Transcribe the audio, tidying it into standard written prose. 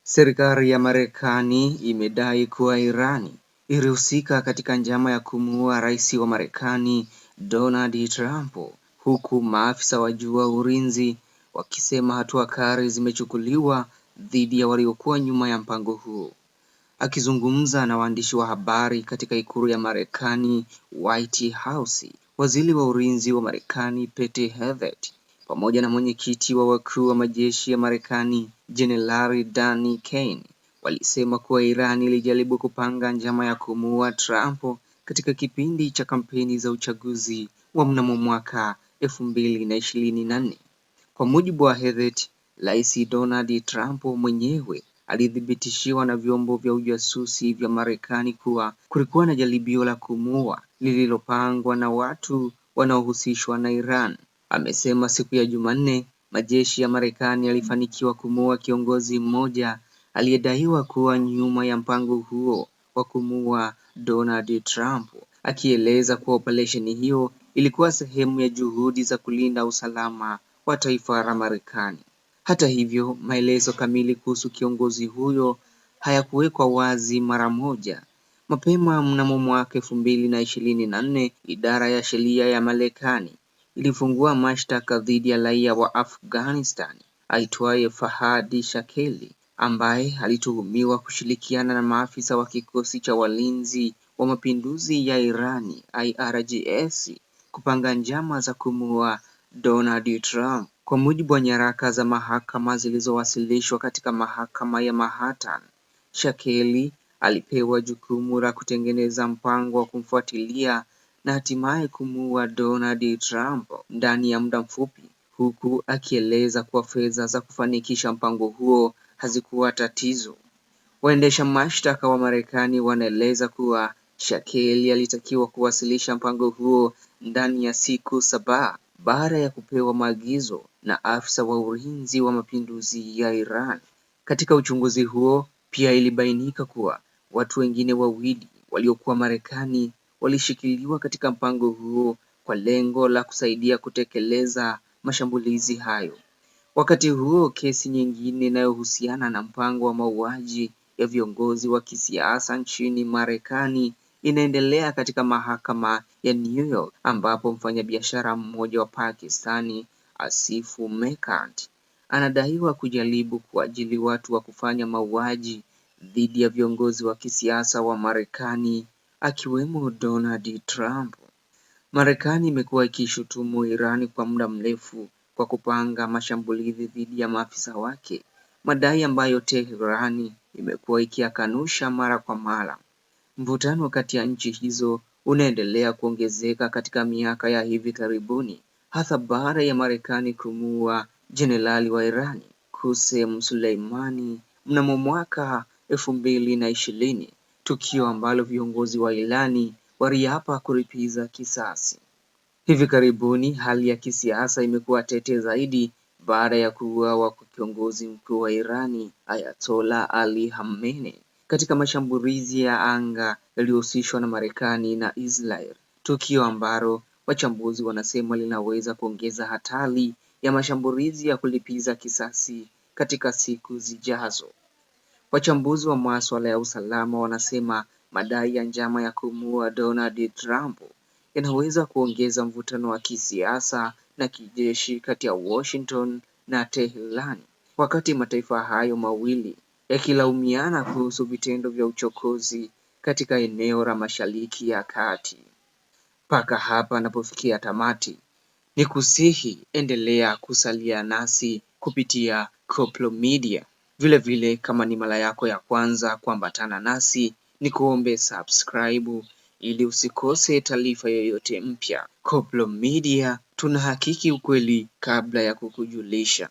Serikali ya Marekani imedai kuwa Iran ilihusika katika njama ya kumuua rais wa Marekani Donald Trump, huku maafisa wa juu wa ulinzi wakisema hatua kali zimechukuliwa dhidi ya waliokuwa nyuma ya mpango huo. Akizungumza na waandishi wa habari katika ikulu ya Marekani White House, waziri wa ulinzi wa Marekani Pete Hegseth pamoja na mwenyekiti wa wakuu wa majeshi ya Marekani Jenerali Dan Kane walisema kuwa Iran ilijaribu kupanga njama ya kumuua Trump katika kipindi cha kampeni za uchaguzi wa mnamo mwaka 2024. Kwa mujibu wa Hegseth, Rais Donald Trump mwenyewe alithibitishiwa na vyombo vya ujasusi vya Marekani kuwa kulikuwa na jaribio la kumuua lililopangwa na watu wanaohusishwa na Iran. Amesema siku ya Jumanne majeshi ya Marekani yalifanikiwa kumuua kiongozi mmoja aliyedaiwa kuwa nyuma ya mpango huo wa kumuua Donald Trump, akieleza kuwa operesheni hiyo ilikuwa sehemu ya juhudi za kulinda usalama wa taifa la Marekani. Hata hivyo, maelezo kamili kuhusu kiongozi huyo hayakuwekwa wazi mara moja. Mapema mnamo mwaka 2024, idara ya sheria ya Marekani ilifungua mashtaka dhidi ya raia wa Afghanistan aitwaye Fahad Shakeli ambaye alituhumiwa kushirikiana na maafisa wa kikosi cha walinzi wa mapinduzi ya Irani IRGC kupanga njama za kumuua Donald Trump. Kwa mujibu wa nyaraka za mahakama zilizowasilishwa katika mahakama ya Manhattan, Shakeli alipewa jukumu la kutengeneza mpango wa kumfuatilia na hatimaye kumuua Donald Trump ndani ya muda mfupi, huku akieleza kuwa fedha za kufanikisha mpango huo hazikuwa tatizo. Waendesha mashtaka wa Marekani wanaeleza kuwa Shakeli alitakiwa kuwasilisha mpango huo ndani ya siku 7 baada ya kupewa maagizo na afisa wa ulinzi wa mapinduzi ya Iran. Katika uchunguzi huo pia ilibainika kuwa watu wengine wawili waliokuwa Marekani walishikiliwa katika mpango huo kwa lengo la kusaidia kutekeleza mashambulizi hayo. Wakati huo, kesi nyingine inayohusiana na mpango wa mauaji ya viongozi wa kisiasa nchini Marekani inaendelea katika mahakama ya New York, ambapo mfanyabiashara mmoja wa Pakistani Asif Mekant anadaiwa kujaribu kuajiri watu wa kufanya mauaji dhidi ya viongozi wa kisiasa wa Marekani akiwemo Donald Trump. Marekani imekuwa ikishutumu Iran kwa muda mrefu kwa kupanga mashambulizi dhidi ya maafisa wake, madai ambayo Tehran imekuwa ikiyakanusha mara kwa mara. Mvutano kati ya nchi hizo unaendelea kuongezeka katika miaka ya hivi karibuni, hasa baada ya Marekani kumuua jenerali wa Iran Qasem Soleimani mnamo mwaka 2020, tukio ambalo viongozi wa Irani waliapa kulipiza kisasi. Hivi karibuni hali ya kisiasa imekuwa tete zaidi baada ya kuuawa kwa kiongozi mkuu wa Irani Ayatollah Ali Khamenei katika mashambulizi ya anga yaliyohusishwa na Marekani na Israel, tukio ambalo wachambuzi wanasema linaweza kuongeza hatari ya mashambulizi ya kulipiza kisasi katika siku zijazo. Wachambuzi wa masuala ya usalama wanasema madai ya njama ya kumuua Donald Trump yanaweza kuongeza mvutano wa kisiasa na kijeshi kati ya Washington na Tehran, wakati mataifa hayo mawili yakilaumiana kuhusu vitendo vya uchokozi katika eneo la Mashariki ya Kati. Mpaka hapa napofikia tamati, ni kusihi endelea kusalia nasi kupitia Koplo Media. Vile kama ni mara yako ya kwanza kuambatana nasi, ni kuombe subscribe ili usikose taarifa yoyote mpya. Koplo Media, tunahakiki ukweli kabla ya kukujulisha.